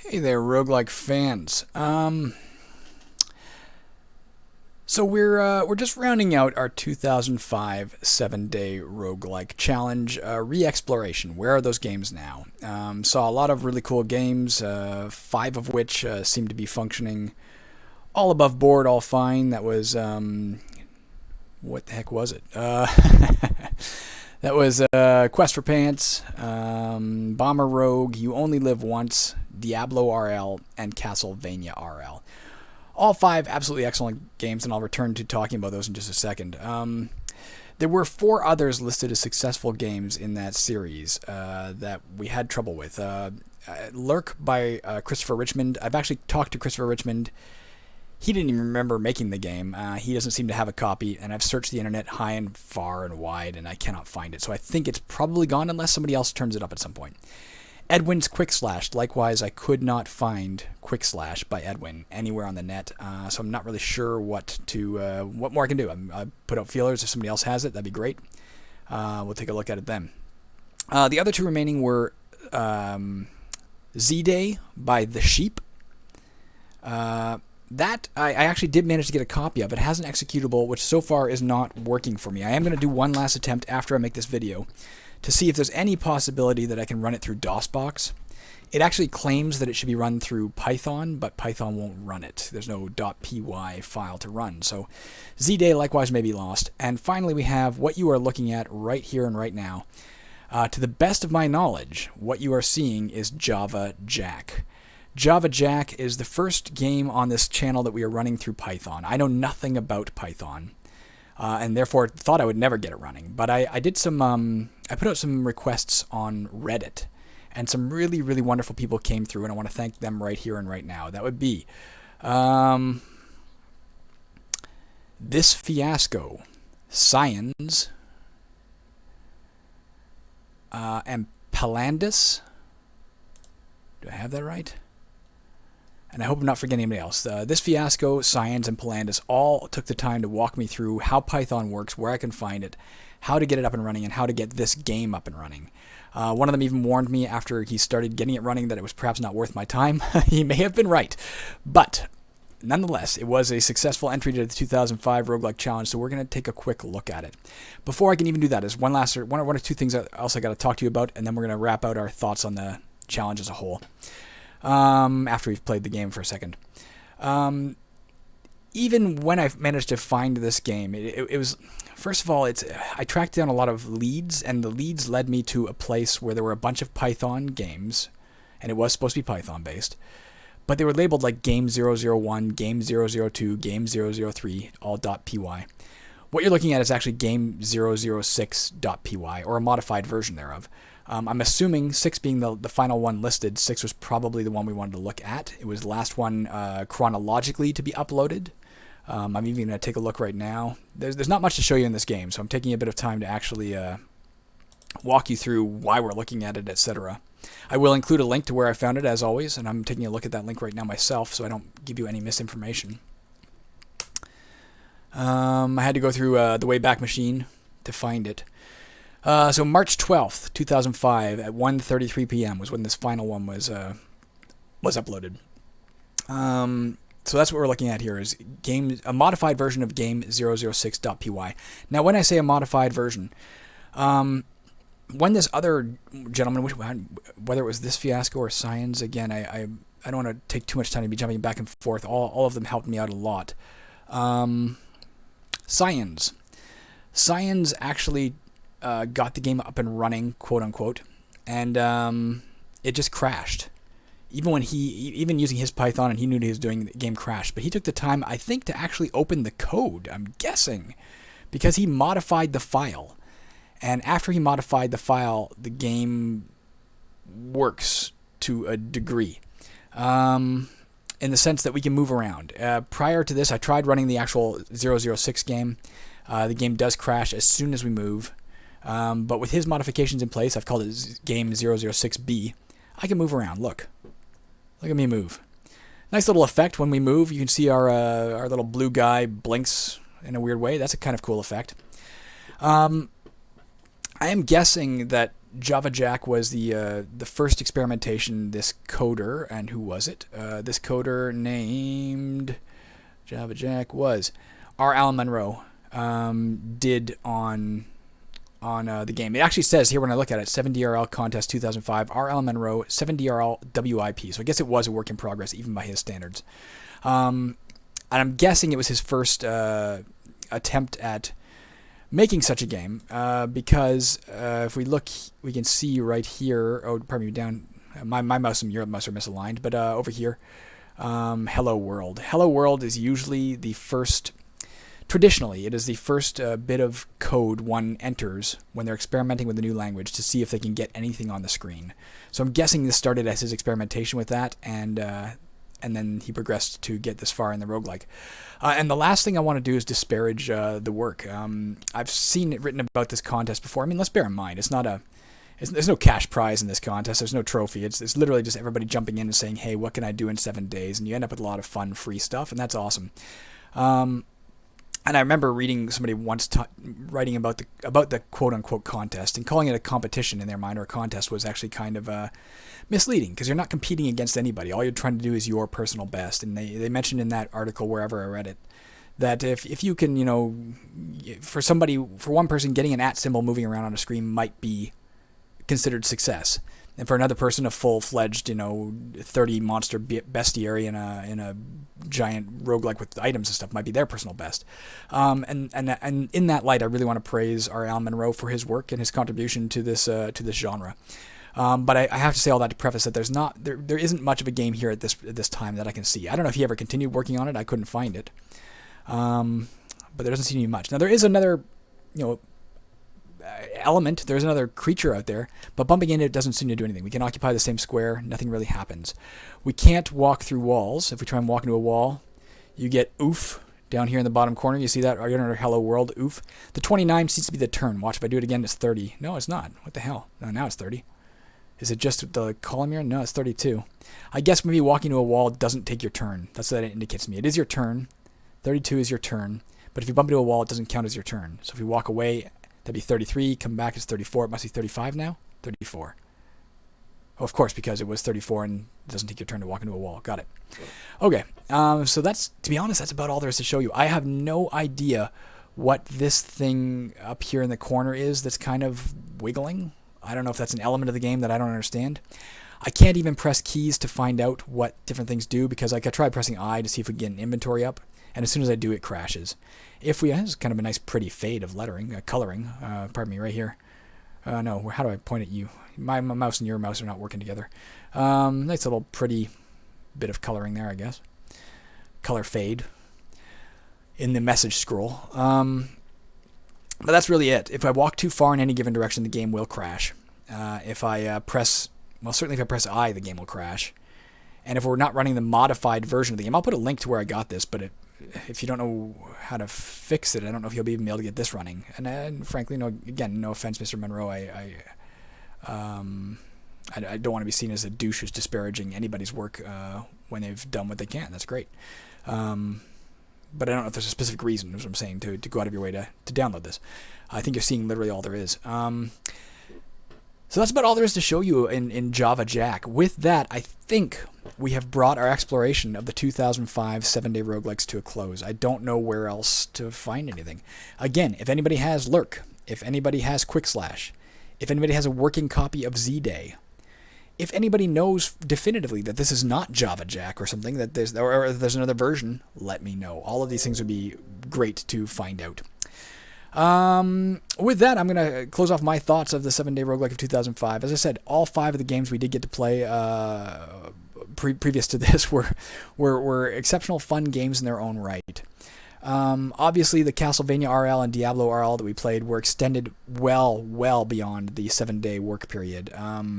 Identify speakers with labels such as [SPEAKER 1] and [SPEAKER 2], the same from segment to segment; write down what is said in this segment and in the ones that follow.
[SPEAKER 1] Hey there, roguelike fans. So we're just rounding out our 2005 7-day roguelike challenge re-exploration. Where are those games now? Saw a lot of really cool games, 5 of which seem to be functioning all above board, all fine. That was what the heck was it? That was Quest for Pants, Bomber Rogue, You Only Live Once, Diablo RL, and Castlevania RL. All 5 absolutely excellent games, and I'll return to talking about those in just a second. There were 4 others listed as successful games in that series that we had trouble with. Lurk by Christopher Richmond. I've actually talked to Christopher Richmond. He didn't even remember making the game. He doesn't seem to have a copy, and I've searched the internet high and far and wide, and I cannot find it. So I think it's probably gone unless somebody else turns it up at some point. Edwin's Quick Slash. Likewise, I could not find Quick Slash by Edwin anywhere on the net, so I'm not really sure what more I can do. I put out feelers. If somebody else has it, that'd be great. We'll take a look at it then. The other 2 remaining were Z-Day by The Sheep. That I actually did manage to get a copy of. It has an executable, which so far is not working for me. I am going to do one last attempt after I make this video to see if there's any possibility that I can run it through DOSBox. It actually claims that it should be run through Python, but Python won't run it. There's no .py file to run. So Z-Day likewise may be lost. And finally we have what you are looking at right here and right now. To the best of my knowledge, what you are seeing is Java Jack. Java Jack is the first game on this channel that we are running through Python. I know nothing about Python, and therefore thought I would never get it running. But I did some, I put out some requests on Reddit, and some really, really wonderful people came through, and I want to thank them right here and right now. That would be This Fiasco, Science, and Palandis. Do I have that right? And I hope I'm not forgetting anybody else. This Fiasco, Science, and Palandis all took the time to walk me through how Python works, where I can find it, how to get it up and running, and how to get this game up and running. One of them even warned me after he started getting it running that it was perhaps not worth my time. He may have been right. But nonetheless, it was a successful entry to the 2005 Roguelike Challenge, so we're going to take a quick look at it. Before I can even do that, there's one or 2 things else I got to talk to you about, and then we're going to wrap out our thoughts on the challenge as a whole. After we've played the game for a second. Even when I managed to find this game, it was, first of all, I tracked down a lot of leads, and the leads led me to a place where there were a bunch of Python games, and it was supposed to be Python based, but they were labeled like Game 001, Game 002, Game 003, all .py. What you're looking at is actually Game 006.py, or a modified version thereof. I'm assuming 6 being the final one listed, 6 was probably the one we wanted to look at. It was the last one chronologically to be uploaded. I'm even going to take a look right now. There's not much to show you in this game, so I'm taking a bit of time to actually walk you through why we're looking at it, etc. I will include a link to where I found it, as always, and I'm taking a look at that link right now myself, so I don't give you any misinformation. I had to go through the Wayback Machine to find it. So March 12th, 2005 at 1:33 p.m. was when this final one was uploaded. So that's what we're looking at here is a modified version of Game 006.py. Now, when I say a modified version, when this other gentleman, whether it was This Fiasco or Science, again, I don't want to take too much time to be jumping back and forth. All of them helped me out a lot. Science actually got the game up and running, quote unquote, and it just crashed. Even using his Python, and he knew what he was doing, the game crashed. But he took the time, I think, to actually open the code, I'm guessing, because he modified the file. And after he modified the file, the game works to a degree. In the sense that we can move around. Prior to this, I tried running the actual 006 game. The game does crash as soon as we move. But with his modifications in place, I've called it Game 006B, I can move around. Look at me move. Nice little effect when we move. You can see our little blue guy blinks in a weird way. That's a kind of cool effect. I am guessing that Java Jack was the first experimentation this coder, and who was it? This coder named Java Jack was R. Alan Monroe, did on the game. It actually says here when I look at it, 7DRL Contest 2005, R. Alan Monroe, 7DRL WIP. So I guess it was a work in progress, even by his standards. And I'm guessing it was his first attempt at making such a game, because if we look, we can see right here, oh, pardon me, down, my mouse and your mouse are misaligned, but over here, Hello World. Hello World is usually the first, traditionally, it is the first bit of code one enters when they're experimenting with a new language to see if they can get anything on the screen. So I'm guessing this started as his experimentation with that, and then he progressed to get this far in the roguelike. And the last thing I want to do is disparage the work. I've seen it written about this contest before. I mean, let's bear in mind, there's no cash prize in this contest. There's no trophy. It's literally just everybody jumping in and saying, hey, what can I do in 7 days? And you end up with a lot of fun, free stuff, and that's awesome. And I remember reading somebody once writing about the quote-unquote contest, and calling it a competition in their mind, or a contest, was actually kind of misleading, because you're not competing against anybody. All you're trying to do is your personal best. And they mentioned in that article, wherever I read it, that if you can, for one person, getting an @ symbol moving around on a screen might be considered success. And for another person, a full-fledged, 30 monster bestiary in a giant roguelike with items and stuff might be their personal best. And in that light, I really want to praise R. Alan Monroe for his work and his contribution to this genre. But I have to say all that to preface that there isn't much of a game here at this time that I can see. I don't know if he ever continued working on it. I couldn't find it. But there doesn't seem to be much. Now there is another, element. There's another creature out there, but bumping into it doesn't seem to do anything. We can occupy the same square. Nothing really happens. We can't walk through walls. If we try and walk into a wall, you get oof down here in the bottom corner. You see that? Right under Hello World, oof. The 29 seems to be the turn. Watch, if I do it again, it's 30. No, it's not. What the hell? No, now it's 30. Is it just the column here? No, it's 32. I guess maybe walking to a wall doesn't take your turn. That's what that indicates to me. It is your turn. 32 is your turn. But if you bump into a wall, it doesn't count as your turn. So if you walk away, that'd be 33. Come back, it's 34. It must be 35 now? 34. Oh, of course, because it was 34 and it doesn't take your turn to walk into a wall. Got it. Okay. So that's, to be honest, that's about all there is to show you. I have no idea what this thing up here in the corner is that's kind of wiggling. I don't know if that's an element of the game that I don't understand. I can't even press keys to find out what different things do, because I tried pressing I to see if we can get an inventory up, and as soon as I do, it crashes. This is kind of a nice pretty fade of lettering, coloring, pardon me, right here. No, how do I point at you? My mouse and your mouse are not working together. Nice little pretty bit of coloring there, I guess. Color fade in the message scroll. But that's really it. If I walk too far in any given direction, the game will crash. If I certainly if I press I, the game will crash. And if we're not running the modified version of the game, I'll put a link to where I got this, but if you don't know how to fix it, I don't know if you'll be able to get this running. And frankly, no offense, Mr. Monroe, I don't want to be seen as a douche who's disparaging anybody's work when they've done what they can. That's great. But I don't know if there's a specific reason, is what I'm saying, to go out of your way to download this. I think you're seeing literally all there is. So that's about all there is to show you in Java Jack. With that, I think we have brought our exploration of the 2005 7-day roguelikes to a close. I don't know where else to find anything. Again, if anybody has Lurk, if anybody has Quick Slash, if anybody has a working copy of Z-Day, if anybody knows definitively that this is not Java Jack or something, that there's another version, let me know. All of these things would be great to find out. With that, I'm going to close off my thoughts of the 7-day roguelike of 2005. As I said, all 5 of the games we did get to play previous to this were exceptional fun games in their own right. Obviously, the Castlevania RL and Diablo RL that we played were extended well beyond the 7-day work period. I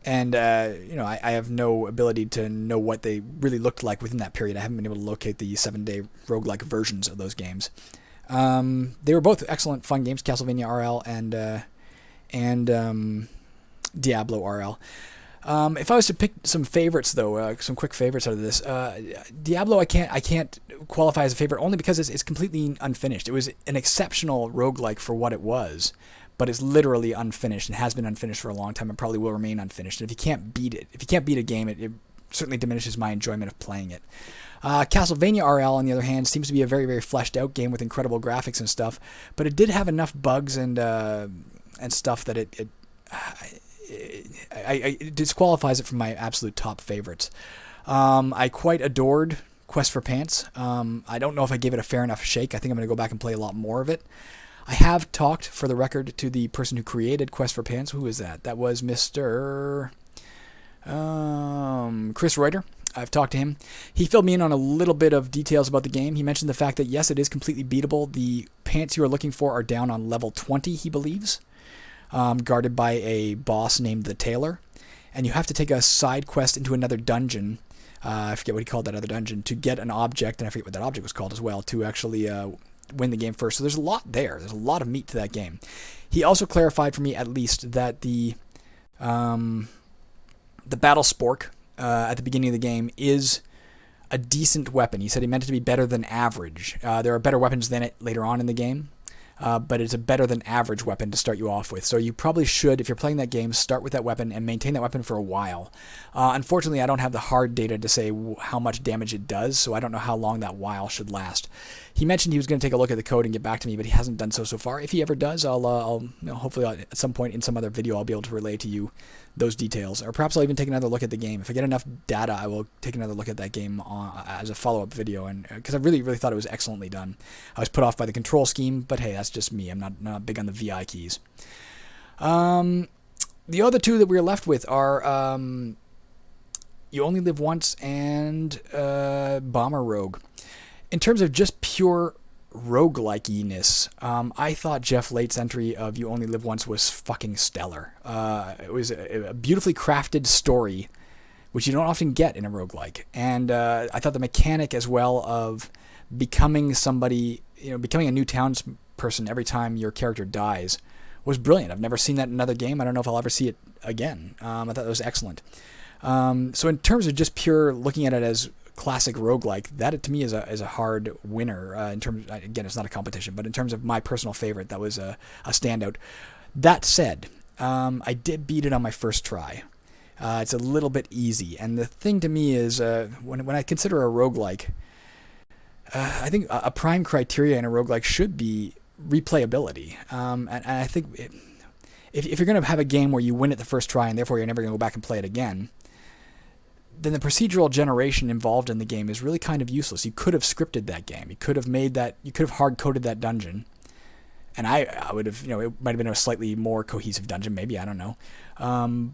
[SPEAKER 1] have no ability to know what they really looked like within that period. I haven't been able to locate the 7-day roguelike versions of those games. They were both excellent, fun games, Castlevania RL and Diablo RL. If I was to pick some favorites, though, some quick favorites out of this, Diablo I can't qualify as a favorite only because it's completely unfinished. It was an exceptional roguelike for what it was, but it's literally unfinished and has been unfinished for a long time and probably will remain unfinished. And if you can't beat it, if you can't beat a game, it certainly diminishes my enjoyment of playing it. Castlevania RL, on the other hand, seems to be a very, very fleshed out game with incredible graphics and stuff, but it did have enough bugs and stuff that it disqualifies it from my absolute top favorites. I quite adored Quest for Pants. I don't know if I gave it a fair enough shake. I think I'm going to go back and play a lot more of it. I have talked, for the record, to the person who created Quest for Pants. Who is that? That was Mr. Chris Reuter. I've talked to him. He filled me in on a little bit of details about the game. He mentioned the fact that, yes, it is completely beatable. The pants you are looking for are down on level 20, he believes, guarded by a boss named the Tailor. And you have to take a side quest into another dungeon. I forget what he called that other dungeon, to get an object, and I forget what that object was called as well, to actually win the game first. So there's a lot there. There's a lot of meat to that game. He also clarified for me, at least, that the battle spork at the beginning of the game is a decent weapon. He said he meant it to be better than average. There are better weapons than it later on in the game, but it's a better than average weapon to start you off with. So you probably should, if you're playing that game, start with that weapon and maintain that weapon for a while. Unfortunately, I don't have the hard data to say how much damage it does, so I don't know how long that while should last. He mentioned he was going to take a look at the code and get back to me, but he hasn't done so far. If he ever does, I'll hopefully at some point in some other video I'll be able to relay to you those details, or perhaps I'll even take another look at the game. If I get enough data, I will take another look at that game as a follow-up video, and because I really, really thought it was excellently done. I was put off by the control scheme, but hey, that's just me. I'm not big on the VI keys. The other two that we're left with are You Only Live Once and Bomber Rogue. In terms of just pure roguelike-iness, I thought Jeff Late's entry of You Only Live Once was fucking stellar. It was a beautifully crafted story, which you don't often get in a roguelike. And I thought the mechanic as well of becoming somebody, becoming a new townsperson every time your character dies was brilliant. I've never seen that in another game. I don't know if I'll ever see it again. I thought that was excellent. So in terms of just pure looking at it as classic roguelike, that to me is a hard winner. In terms, again, it's not a competition, but in terms of my personal favorite, that was a standout. That said, I did beat it on my first try. It's a little bit easy, and the thing to me is when I consider a roguelike, I think a prime criteria in a roguelike should be replayability. And I think if you're going to have a game where you win it the first try and therefore you're never going to go back and play it again, then the procedural generation involved in the game is really kind of useless. You could have scripted that game. You could have hard-coded that dungeon. And I would have, it might have been a slightly more cohesive dungeon, maybe, I don't know.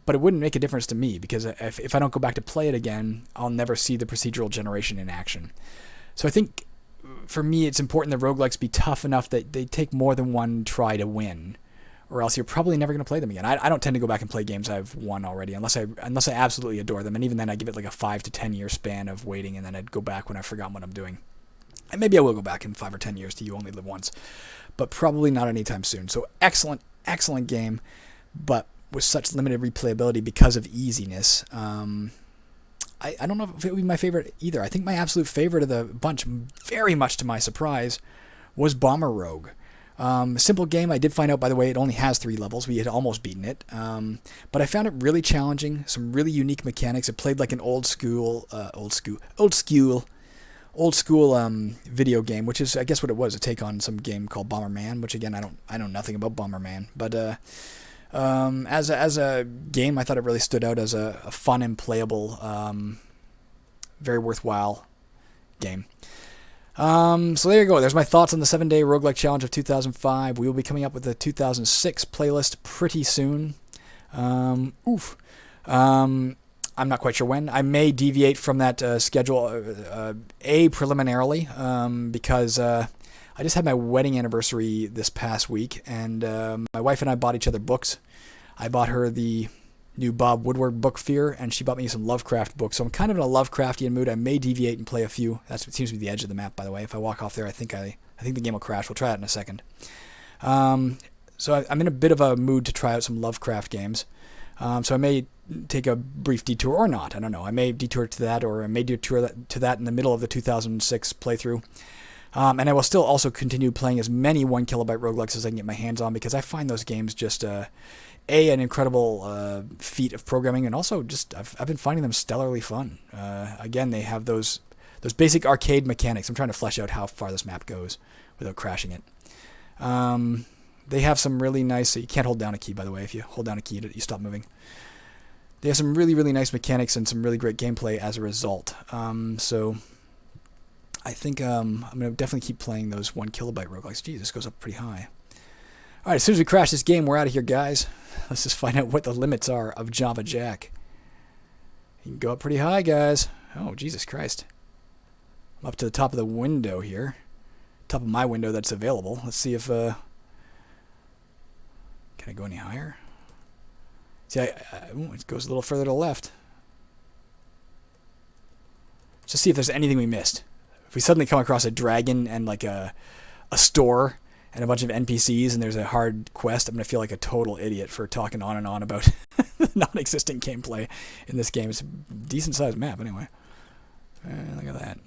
[SPEAKER 1] But it wouldn't make a difference to me, because if I don't go back to play it again, I'll never see the procedural generation in action. So I think, for me, it's important that roguelikes be tough enough that they take more than one try to win, or else you're probably never going to play them again. I don't tend to go back and play games I've won already, unless I absolutely adore them, and even then I give it like a 5 to 10 year span of waiting, and then I'd go back when I've forgotten what I'm doing. And maybe I will go back in 5 or 10 years to You Only Live Once, but probably not anytime soon. So excellent game, but with such limited replayability because of easiness. I don't know if it would be my favorite either. I think my absolute favorite of the bunch, very much to my surprise, was Bomber Rogue. Simple game. I did find out, by the way, it only has 3 levels. We had almost beaten it. But I found it really challenging. Some really unique mechanics. It played like an old school video game, which is, I guess, what it was, a take on some game called Bomberman, which, again, I know nothing about Bomberman. But as a game, I thought it really stood out as a fun and playable, very worthwhile game. So there you go. There's my thoughts on the 7-day roguelike challenge of 2005. We will be coming up with the 2006 playlist pretty soon. I'm not quite sure when. I may deviate from that schedule preliminarily because I just had my wedding anniversary this past week, and my wife and I bought each other books. I bought her the new Bob Woodward book, Fear, and she bought me some Lovecraft books. So I'm kind of in a Lovecraftian mood. I may deviate and play a few. That's what seems to be the edge of the map, by the way. If I walk off there, I think the game will crash. We'll try it in a second. So I'm in a bit of a mood to try out some Lovecraft games. So I may take a brief detour or not. I don't know. I may detour to that, or I may detour to that in the middle of the 2006 playthrough. And I will still also continue playing as many 1 kilobyte roguelikes as I can get my hands on, because I find those games just an incredible feat of programming, and also just I've been finding them stellarly fun. Again, they have those basic arcade mechanics. I'm trying to flesh out how far this map goes without crashing it. They have some really nice... You can't hold down a key, by the way. If you hold down a key, you stop moving. They have some really, really nice mechanics and some really great gameplay as a result. So I think I'm going to definitely keep playing those 1 kilobyte roguelikes. Geez, this goes up pretty high. All right, as soon as we crash this game, we're out of here, guys. Let's just find out what the limits are of Java Jack. You can go up pretty high, guys. Oh, Jesus Christ. I'm up to the top of the window here. Top of my window that's available. Let's see if... Can I go any higher? See, it goes a little further to the left. Let's just see if there's anything we missed. If we suddenly come across a dragon and like a store and a bunch of NPCs and there's a hard quest, I'm going to feel like a total idiot for talking on and on about non-existent gameplay in this game. It's a decent-sized map anyway. Look at that.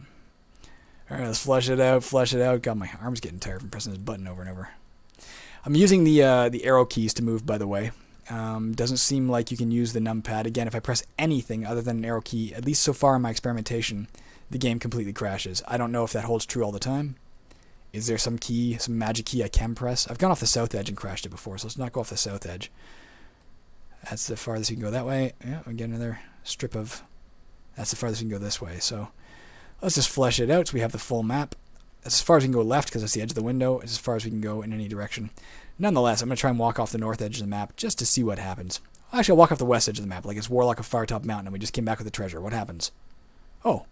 [SPEAKER 1] All right, let's flush it out. God, my arm's getting tired from pressing this button over and over. I'm using the arrow keys to move, by the way. Doesn't seem like you can use the numpad. Again, if I press anything other than an arrow key, at least so far in my experimentation, the game completely crashes. I don't know if that holds true all the time. Is there some key, some magic key I can press? I've gone off the south edge and crashed it before, so let's not go off the south edge. That's the farthest you can go that way. Yeah, we get another strip of... That's the farthest you can go this way. So let's just flesh it out so we have the full map. That's as far as we can go left because that's the edge of the window. It's as far as we can go in any direction. Nonetheless, I'm going to try and walk off the north edge of the map just to see what happens. Actually, I'll walk off the west edge of the map like it's Warlock of Firetop Mountain and we just came back with the treasure. What happens? Oh,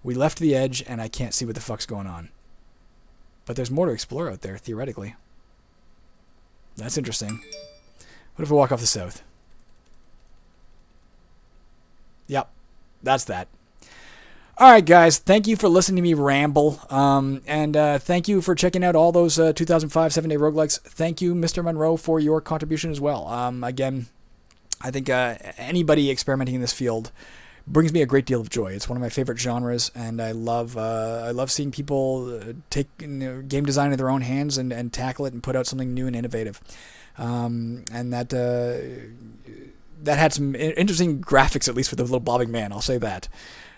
[SPEAKER 1] we left the edge and I can't see what the fuck's going on. But there's more to explore out there, theoretically. That's interesting. What if we walk off the south? Yep, that's that. All right, guys, thank you for listening to me ramble, and thank you for checking out all those 2005 7-day roguelikes. Thank you, Mr. Monroe, for your contribution as well. Again, I think anybody experimenting in this field brings me a great deal of joy. It's one of my favorite genres, and I love seeing people take game design in their own hands and tackle it and put out something new and innovative. And that had some interesting graphics, at least with the little bobbing man. I'll say that.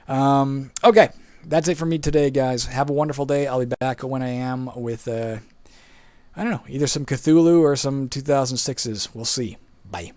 [SPEAKER 1] Okay, that's it for me today, guys. Have a wonderful day. I'll be back when I am with, I don't know, either some Cthulhu or some 2006s. We'll see. Bye.